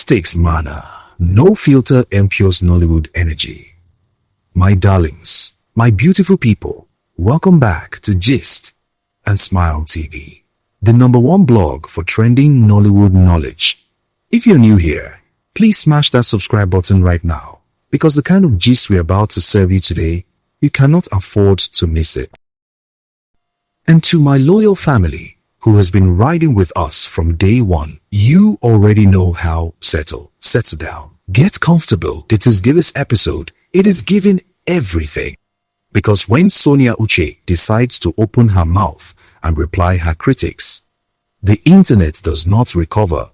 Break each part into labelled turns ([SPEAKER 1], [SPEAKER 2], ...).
[SPEAKER 1] stakes manner, no filter impures Nollywood energy. My darlings, my beautiful people, welcome back to Gist and Smile TV, the #1 blog for trending Nollywood knowledge. If you're new here, please smash that subscribe button right now, because the kind of gist we're about to serve you today, you cannot afford to miss it. And to my loyal family, who has been riding with us from day one, you already know how settle down. Get comfortable, because this episode, it is giving everything. Because when Sonia Uche decides to open her mouth and reply her critics, the internet does not recover.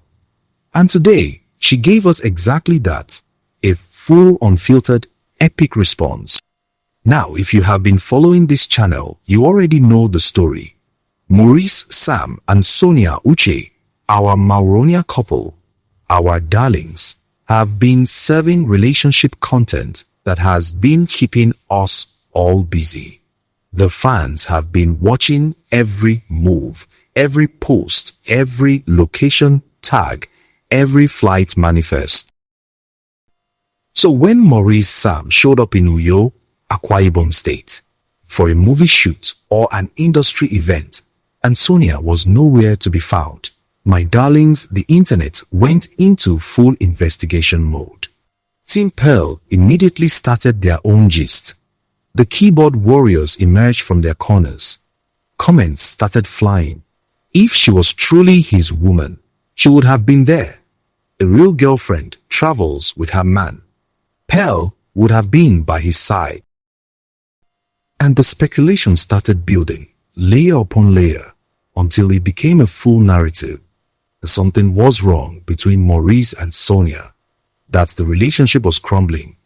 [SPEAKER 1] And today, she gave us exactly that, a full, unfiltered, epic response. Now, if you have been following this channel, you already know the story. Maurice Sam and Sonia Uche, our Mauronia couple, our darlings, have been serving relationship content that has been keeping us all busy. The fans have been watching every move, every post, every location tag, every flight manifest. So when Maurice Sam showed up in Uyo, Akwa Ibom State, for a movie shoot or an industry event, and Sonia was nowhere to be found, my darlings, the internet went into full investigation mode. Team Pearl immediately started their own gist. The keyboard warriors emerged from their corners. Comments started flying. If she was truly his woman, she would have been there. A real girlfriend travels with her man. Pearl would have been by his side. And the speculation started building, layer upon layer, until it became a full narrative. Something was wrong between Maurice and Sonia, that the relationship was crumbling,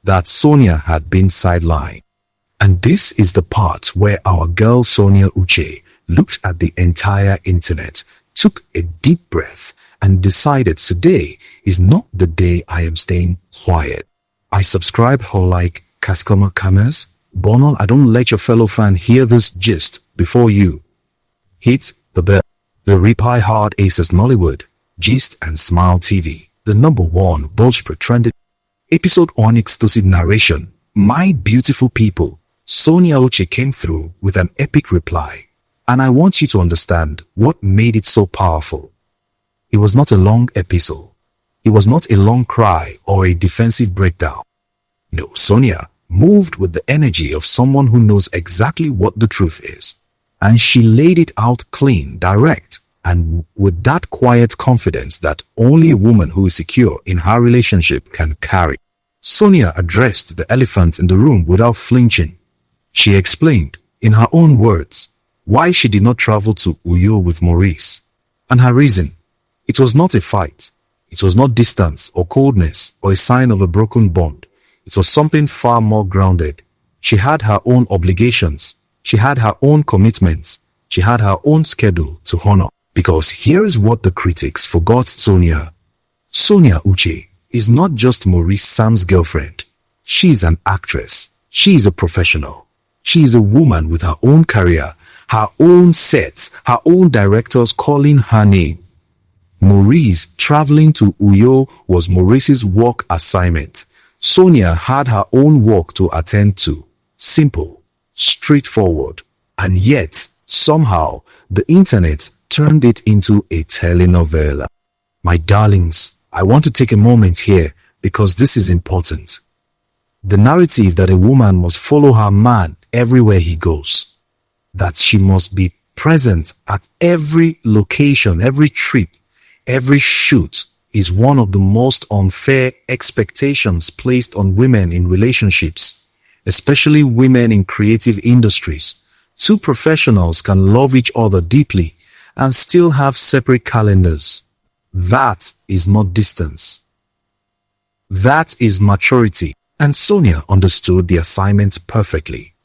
[SPEAKER 1] that Sonia had been sidelined. And this is the part where our girl Sonia Uche looked at the entire internet, took a deep breath, and decided today is not the day I am staying quiet. I subscribe her like Kaskoma Kames. Bono, I don't let your fellow fan hear this gist before you hit the bell. The Reply Hard Aces Nollywood, Gist and Smile TV, the #1 Bolshpre trended. Episode 1 exclusive narration. My beautiful people, Sonia Uche came through with an epic reply, and I want you to understand what made it so powerful. It was not a long episode. It was not a long cry or a defensive breakdown. No, Sonia moved with the energy of someone who knows exactly what the truth is. And she laid it out clean, direct, and with that quiet confidence that only a woman who is secure in her relationship can carry. Sonia addressed the elephant in the room without flinching. She explained, in her own words, why she did not travel to Uyo with Maurice. And her reason, it was not a fight. It was not distance or coldness or a sign of a broken bond. It was something far more grounded. She had her own obligations. She had her own commitments. She had her own schedule to honor. Because here is what the critics forgot Sonia. Sonia Uche is not just Maurice Sam's girlfriend. She is an actress. She is a professional. She is a woman with her own career, her own sets, her own directors calling her name. Maurice traveling to Uyo was Maurice's work assignment. Sonia had her own work to attend to. Simple, straightforward, and yet, somehow, the internet turned it into a telenovela. My darlings, I want to take a moment here because this is important. The narrative that a woman must follow her man everywhere he goes, that she must be present at every location, every trip, every shoot, is one of the most unfair expectations placed on women in relationships, especially women in creative industries. Two professionals can love each other deeply and still have separate calendars. That is not distance. That is maturity. And Sonia understood the assignment perfectly.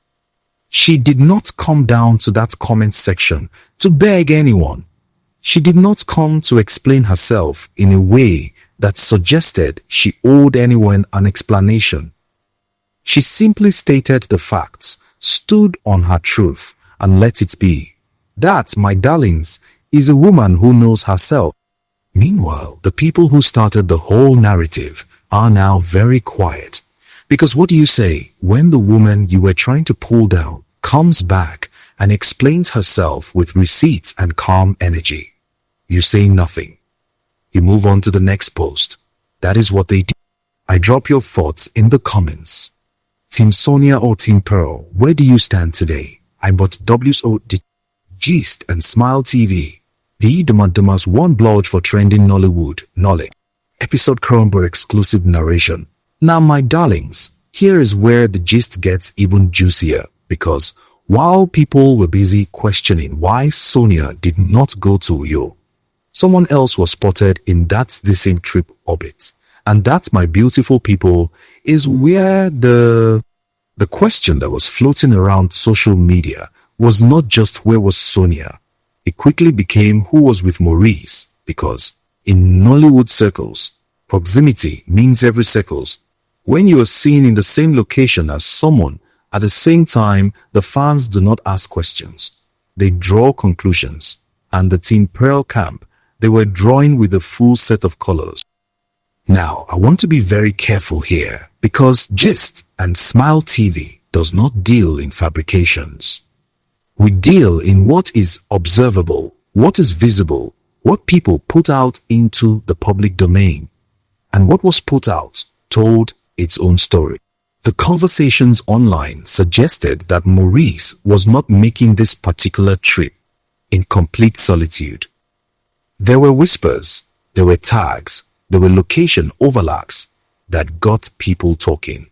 [SPEAKER 1] She did not come down to that comment section to beg anyone. She did not come to explain herself in a way that suggested she owed anyone an explanation. She simply stated the facts, stood on her truth, and let it be. That, my darlings, is a woman who knows herself. Meanwhile, the people who started the whole narrative are now very quiet. Because what do you say when the woman you were trying to pull down comes back and explains herself with receipts and calm energy? You say nothing. You move on to the next post. That is what they do. I drop your thoughts in the comments. Team Sonia or Team Pearl, where do you stand today? I bought WSO Gist and Smile TV. The Dumas one blog for trending Nollywood knowledge. Episode Chromebook exclusive narration. Now my darlings, here is where the gist gets even juicier, because while people were busy questioning why Sonia did not go to Uyo, someone else was spotted in that same trip orbit. And that, my beautiful people, is where the question that was floating around social media was not just where was Sonia. It quickly became who was with Maurice, because in Nollywood circles, proximity means every circles. When you are seen in the same location as someone, at the same time, the fans do not ask questions. They draw conclusions. And the Team Pearl camp, they were drawing with a full set of colors. Now, I want to be very careful here, because Gist and Smile TV does not deal in fabrications. We deal in what is observable, what is visible, what people put out into the public domain. And what was put out told its own story. The conversations online suggested that Maurice was not making this particular trip in complete solitude. There were whispers, there were tags, there were location overlaps that got people talking.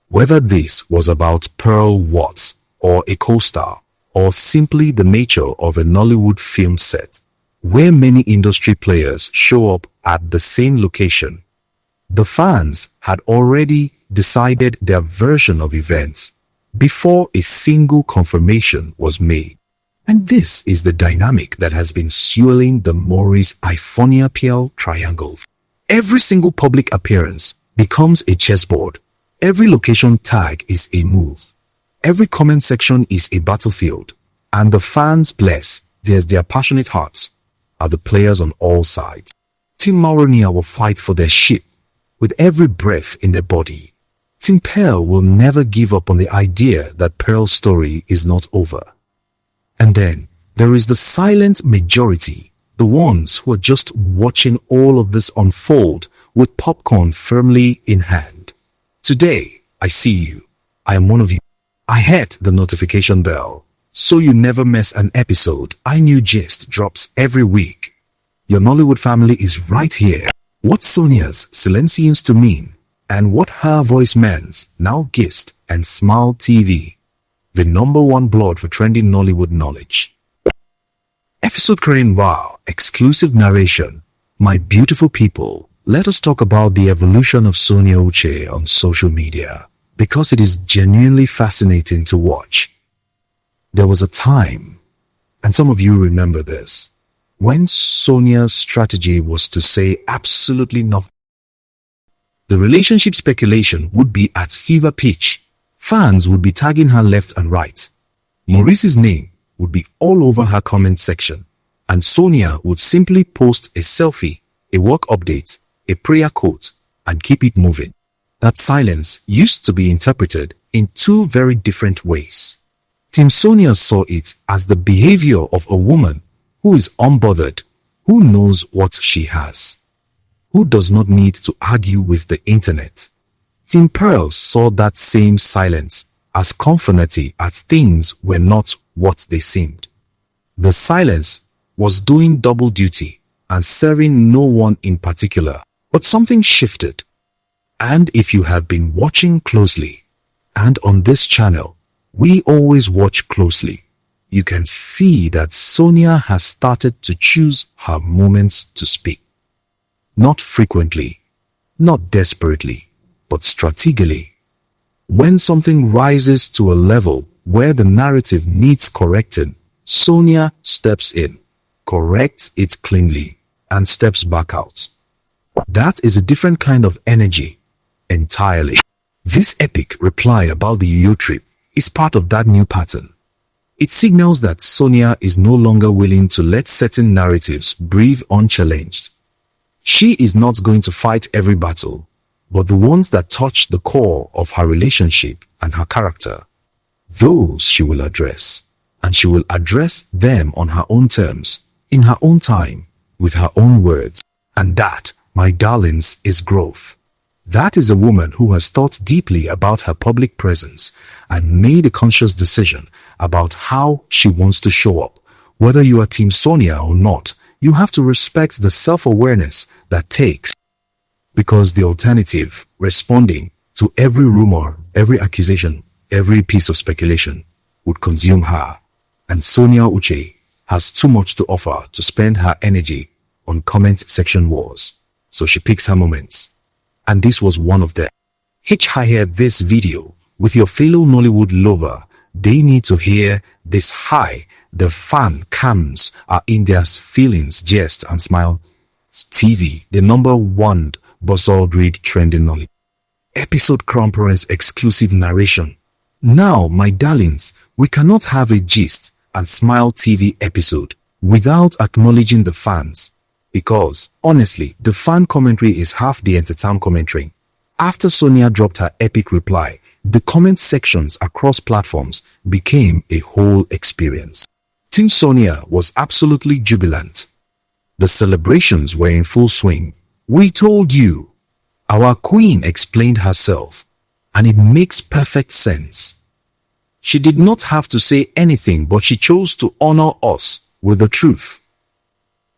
[SPEAKER 1] Whether this was about Pearl Watts or a co-star, or simply the nature of a Nollywood film set, where many industry players show up at the same location, the fans had already decided their version of events before a single confirmation was made. And this is the dynamic that has been fueling the Maurice-Ifonia-Pearl triangle. Every single public appearance becomes a chessboard. Every location tag is a move. Every comment section is a battlefield. And the fans, bless their passionate hearts, are the players on all sides. Team Mauronia will fight for their ship with every breath in their body. Team Pearl will never give up on the idea that Pearl's story is not over. And then there is the silent majority, the ones who are just watching all of this unfold with popcorn firmly in hand. Today, I see you. I am one of you. I hit the notification bell, so you never miss an episode. iNew Gist drops every week. Your Nollywood family is right here. What Sonia's silencians to mean, and what her voice means, now Gist and Smile TV, the #1 blog for trending Nollywood knowledge. Episode Crane Wow, exclusive narration. My beautiful people, let us talk about the evolution of Sonia Uche on social media, because it is genuinely fascinating to watch. There was a time, and some of you remember this, when Sonia's strategy was to say absolutely nothing. The relationship speculation would be at fever pitch. Fans would be tagging her left and right. Maurice's name would be all over her comment section. And Sonia would simply post a selfie, a work update, a prayer quote, and keep it moving. That silence used to be interpreted in two very different ways. Team Sonia saw it as the behavior of a woman who is unbothered, who knows what she has, who does not need to argue with the internet. Team Pearl saw that same silence as confidence at things were not what they seemed. The silence was doing double duty and serving no one in particular, but something shifted. And if you have been watching closely, and on this channel, we always watch closely, you can see that Sonia has started to choose her moments to speak. Not frequently, not desperately, but strategically. When something rises to a level where the narrative needs correcting, Sonia steps in, corrects it cleanly, and steps back out. That is a different kind of energy entirely. This epic reply about the Uyo trip is part of that new pattern. It signals that Sonia is no longer willing to let certain narratives breathe unchallenged. She is not going to fight every battle, but the ones that touch the core of her relationship and her character, those she will address. And she will address them on her own terms, in her own time, with her own words. And that, my darlings, is growth. That is a woman who has thought deeply about her public presence and made a conscious decision about how she wants to show up. Whether you are Team Sonia or not, you have to respect the self-awareness that takes. Because the alternative, responding to every rumor, every accusation, every piece of speculation, would consume her. And Sonia Uche has too much to offer to spend her energy on comment section wars. So she picks her moments. And this was one of them. Hitchhire this video with your fellow Nollywood lover. They need to hear this high. The fan cams are in their feelings, jest and smile. TV, the #1 buzzword read trending Nollywood. Episode Crown Prince exclusive narration. Now, my darlings, we cannot have a gist and smile TV episode without acknowledging the fans. Because, honestly, the fan commentary is half the entertainment commentary. After Sonia dropped her epic reply, the comment sections across platforms became a whole experience. Team Sonia was absolutely jubilant. The celebrations were in full swing. We told you. Our queen explained herself, and it makes perfect sense. She did not have to say anything, but she chose to honor us with the truth.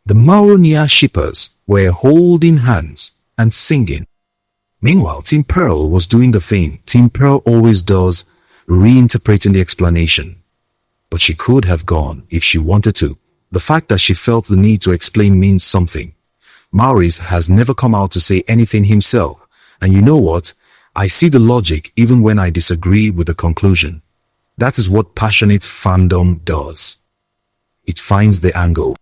[SPEAKER 1] The Mauronia shippers were holding hands and singing. Meanwhile, Team Pearl was doing the thing Team Pearl always does, reinterpreting the explanation. But she could have gone if she wanted to. The fact that she felt the need to explain means something. Maurice has never come out to say anything himself. And you know what? I see the logic even when I disagree with the conclusion. That is what passionate fandom does. It finds the angle.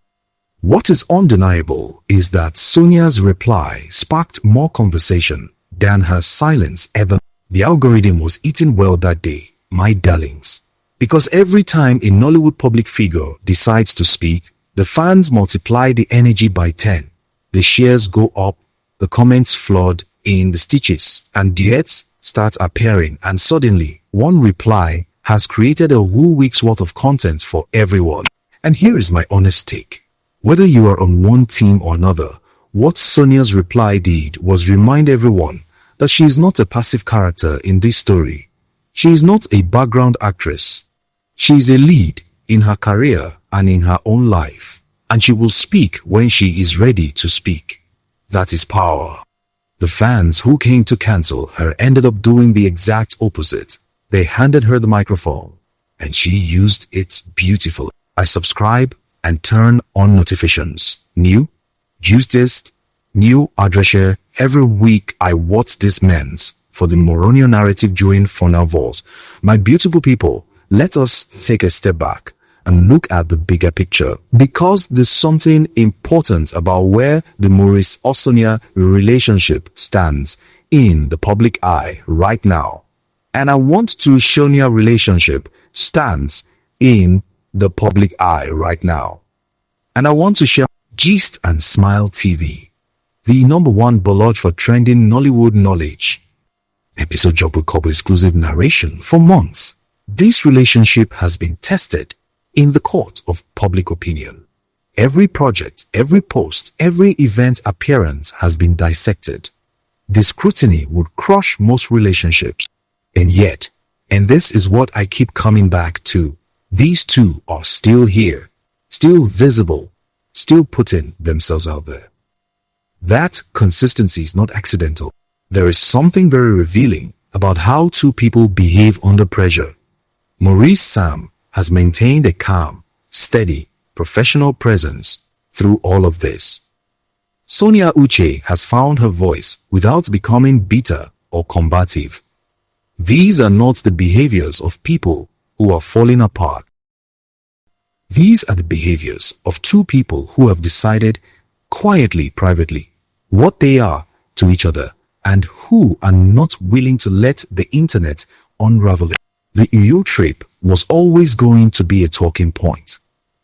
[SPEAKER 1] What is undeniable is that Sonia's reply sparked more conversation than her silence ever. The algorithm was eating well that day, my darlings. Because every time a Nollywood public figure decides to speak, the fans multiply the energy by 10. The shares go up, the comments flood in, the stitches and duets start appearing, and suddenly one reply has created a whole week's worth of content for everyone. And here is my honest take. Whether you are on one team or another, what Sonia's reply did was remind everyone that she is not a passive character in this story. She is not a background actress. She is a lead in her career and in her own life. And she will speak when she is ready to speak. That is power. The fans who came to cancel her ended up doing the exact opposite. They handed her the microphone, and she used it beautifully. I subscribe and turn on notifications. New, juiced, new address share. Every week I watch this men's for the Moronia narrative during Funnel Wars. My beautiful people, let us take a step back and look at the bigger picture, because there's something important about where the Maurice-Sonia relationship stands in the public eye right now. And I want to Sonia relationship stands in the public eye right now. And I want to share Gist and Smile TV, the #1 blog for trending Nollywood knowledge. Episode job with couple exclusive narration for months. This relationship has been tested in the court of public opinion. Every project, every post, every event appearance has been dissected. The scrutiny would crush most relationships. And yet, and this is what I keep coming back to, these two are still here, still visible, still putting themselves out there. That consistency is not accidental. There is something very revealing about how two people behave under pressure. Maurice Sam has maintained a calm, steady, professional presence through all of this. Sonia Uche has found her voice without becoming bitter or combative. These are not the behaviors of people who are falling apart. These are the behaviors of two people who have decided quietly, privately, what they are to each other and who are not willing to let the internet unravel it. The EU trip was always going to be a talking point.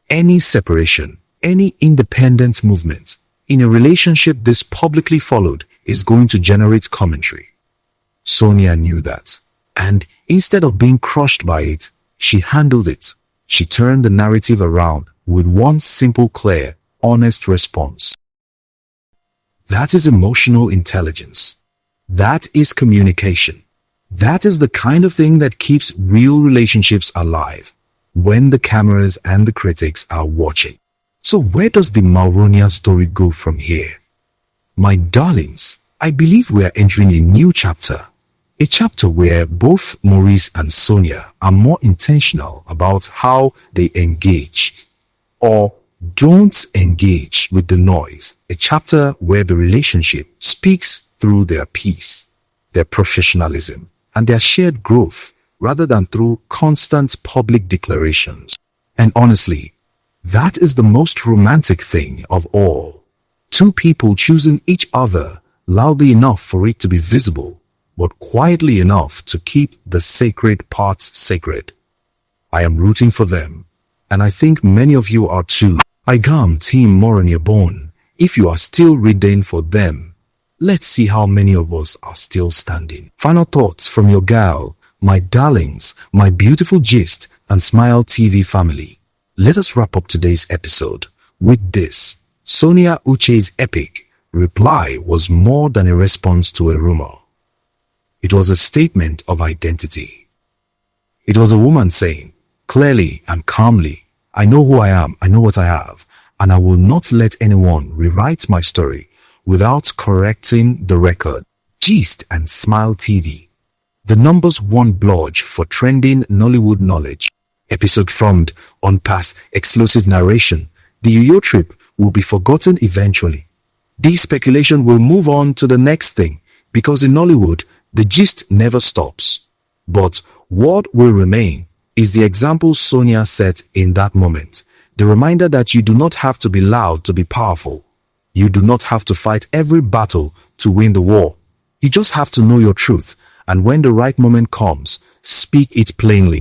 [SPEAKER 1] Any separation, any independent movement, in a relationship this publicly followed is going to generate commentary. Sonia knew that, and instead of being crushed by it, she handled it. She turned the narrative around with one simple, clear, honest response. That is emotional intelligence. That is communication. That is the kind of thing that keeps real relationships alive when the cameras and the critics are watching. So where does the Mauronia story go from here? My darlings, I believe we are entering a new chapter. A chapter where both Maurice and Sonia are more intentional about how they engage or don't engage with the noise. A chapter where the relationship speaks through their peace, their professionalism, and their shared growth rather than through constant public declarations. And honestly, that is the most romantic thing of all. Two people choosing each other loudly enough for it to be visible, but quietly enough to keep the sacred parts sacred. I am rooting for them, and I think many of you are too. I gam Team Moroniabon. If you are still reading for them, let's see how many of us are still standing. Final thoughts from your gal, my darlings, my beautiful Gist and Smile TV family. Let us wrap up today's episode with this. Sonia Uche's epic reply was more than a response to a rumor. It was a statement of identity. It was a woman saying, clearly and calmly, I know who I am, I know what I have, and I will not let anyone rewrite my story without correcting the record. Gist and Smile TV, the #1 blog for trending Nollywood knowledge. Episode formed on past exclusive narration. The yo-yo trip will be forgotten eventually. This speculation will move on to the next thing, because in Nollywood, the gist never stops. But what will remain is the example Sonia set in that moment. The reminder that you do not have to be loud to be powerful. You do not have to fight every battle to win the war. You just have to know your truth, and when the right moment comes, speak it plainly.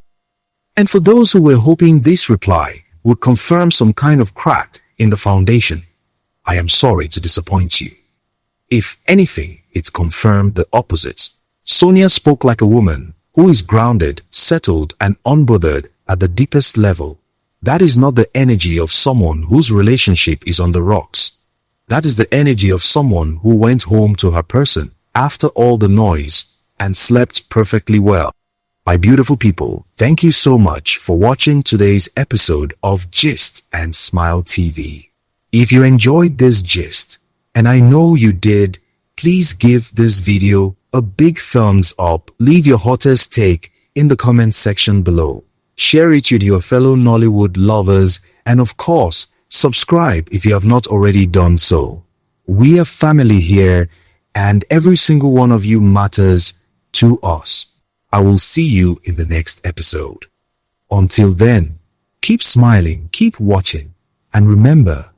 [SPEAKER 1] And for those who were hoping this reply would confirm some kind of crack in the foundation, I am sorry to disappoint you. If anything, it confirmed the opposite. Sonia spoke like a woman who is grounded, settled, and unbothered at the deepest level. That is not the energy of someone whose relationship is on the rocks. That is the energy of someone who went home to her person after all the noise and slept perfectly well. My beautiful people, thank you so much for watching today's episode of Gist and Smile TV. If you enjoyed this gist, and I know you did, please give this video a big thumbs up. Leave your hottest take in the comment section below. Share it with your fellow Nollywood lovers, and of course, subscribe if you have not already done so. We are family here, and every single one of you matters to us. I will see you in the next episode. Until then, keep smiling, keep watching, and remember,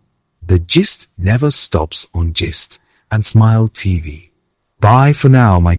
[SPEAKER 1] the gist never stops on Gist and Smile TV. Bye for now, my